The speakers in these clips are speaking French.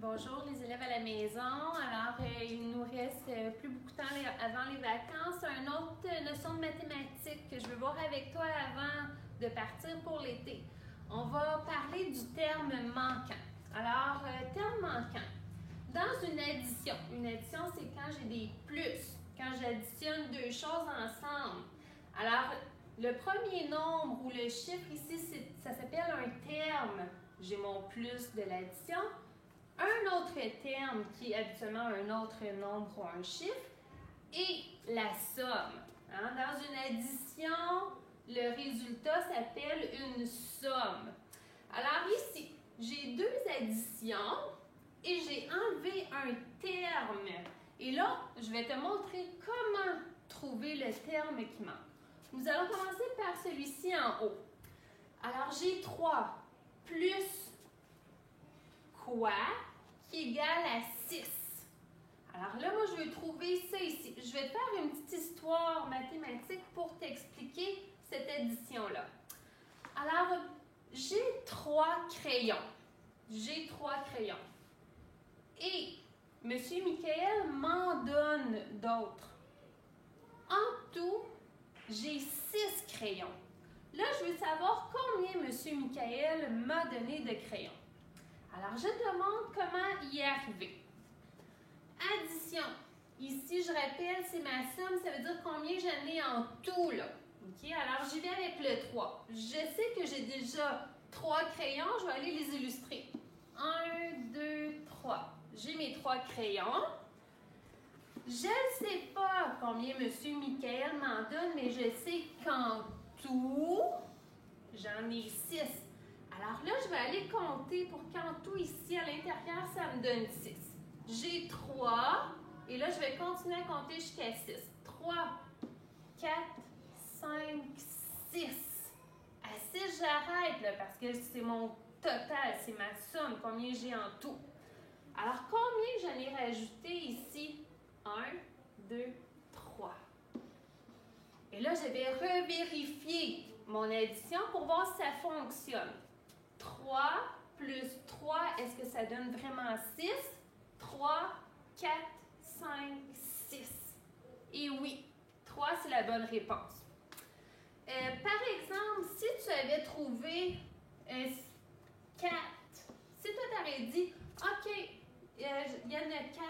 Bonjour les élèves à la maison. Alors, il nous reste plus beaucoup de temps avant les vacances. Une autre notion de mathématiques que je veux voir avec toi avant de partir pour l'été. On va parler du terme manquant. Alors, terme manquant. Dans une addition c'est quand j'ai des plus, quand j'additionne deux choses ensemble. Alors, le premier nombre ou le chiffre ici, ça s'appelle un terme. J'ai mon plus de l'addition. Un autre terme qui est habituellement un autre nombre ou un chiffre et la somme. Dans une addition, le résultat s'appelle une somme. Alors ici, j'ai deux additions et j'ai enlevé un terme. Et là, je vais te montrer comment trouver le terme qui manque. Nous allons commencer par celui-ci en haut. Alors, j'ai 3 plus quoi qui est égal à 6. Alors là, moi, je vais trouver ça ici. Je vais te faire une petite histoire mathématique pour t'expliquer cette addition-là. Alors, j'ai 3 crayons. Et M. Michael m'en donne d'autres. En tout, j'ai 6 crayons. Là, je veux savoir combien M. Michael m'a donné de crayons. Alors, je te montre comment y arriver. Addition. Ici, je rappelle, c'est ma somme. Ça veut dire combien j'en ai en tout, là. OK? Alors, j'y vais avec le 3. Je sais que j'ai déjà 3 crayons. Je vais aller les illustrer. 1, 2, 3. J'ai mes 3 crayons. Je ne sais pas combien M. Michael m'en donne, mais je sais qu'en tout, j'en ai 6. Alors là, je vais aller compter pour qu'en tout, ici, à l'intérieur, ça me donne 6. J'ai 3, et là, je vais continuer à compter jusqu'à 6. 3, 4, 5, 6. À 6, j'arrête, là, parce que c'est mon total, c'est ma somme, combien j'ai en tout. Alors, combien j'en ai rajouté ici? 1, 2, 3. Et là, je vais revérifier mon addition pour voir si ça fonctionne. 3 plus 3, est-ce que ça donne vraiment 6? 3, 4, 5, 6. Et oui, 3, c'est la bonne réponse. Par exemple, si tu avais trouvé 4, si toi tu aurais dit, OK, il y en a 4,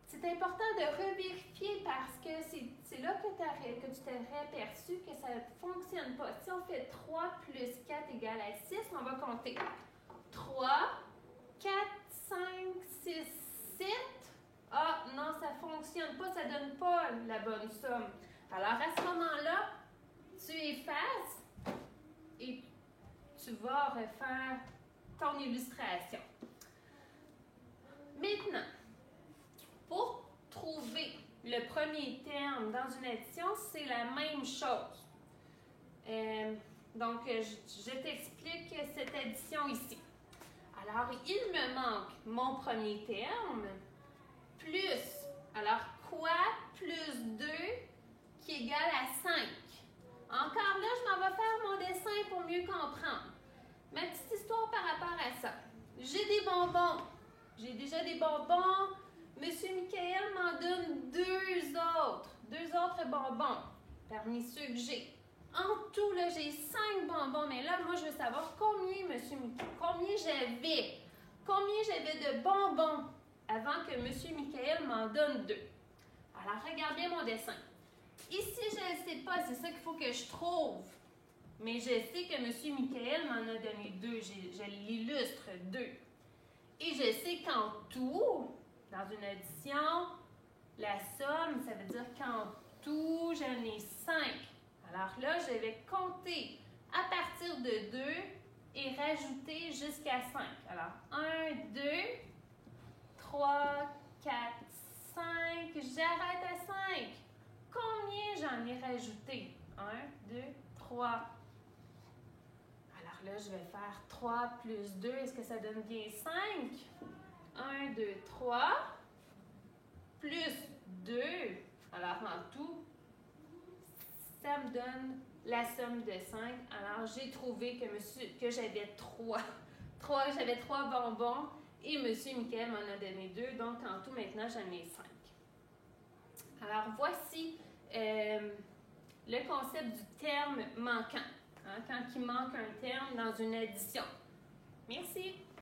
c'est important de revérifier parce que c'est là que tu t'aurais aperçu que ça ne fonctionne pas. Si on fait 3 plus 4 égale à 6, on va compter 3, 4, 5, 6, 7. Ah non, ça ne fonctionne pas, ça ne donne pas la bonne somme. Alors à ce moment-là, tu effaces et tu vas refaire ton illustration. Maintenant, pour trouver le premier terme dans une addition, c'est la même chose. Donc, je t'explique cette addition ici. Alors, il me manque mon premier terme, plus, alors quoi plus 2 qui est égal à 5. Encore là, je m'en vais faire mon dessin pour mieux comprendre. Ma petite histoire par rapport à ça. J'ai des bonbons. J'ai déjà des bonbons. Monsieur Michael m'en donne deux autres bonbons parmi ceux que j'ai. En tout, là, j'ai 5 bonbons, mais là, moi, je veux savoir combien j'avais de bonbons avant que Monsieur Michael m'en donne 2. Alors, regarde bien mon dessin. Ici, je ne sais pas, c'est ça qu'il faut que je trouve. Mais je sais que Monsieur Michael m'en a donné 2. Je l'illustre 2. Et je sais qu'en tout, dans une addition, la somme, ça veut dire qu'en tout, j'en ai 5. Alors là, je vais compter à partir de 2 et rajouter jusqu'à 5. Alors, 1, 2, 3, 4, 5. J'arrête à 5. Combien j'en ai rajouté? 1, 2, 3. Alors là, je vais faire 3 plus 2. Est-ce que ça donne bien 5? 1, 2, 3. Plus 2. Alors, en tout, ça me donne la somme de 5. Alors, j'ai trouvé que j'avais 3. J'avais 3 bonbons Et M. Michael m'en a donné 2, donc en tout, maintenant, j'en ai 5. Alors, voici le concept du terme manquant, hein, quand il manque un terme dans une addition. Merci.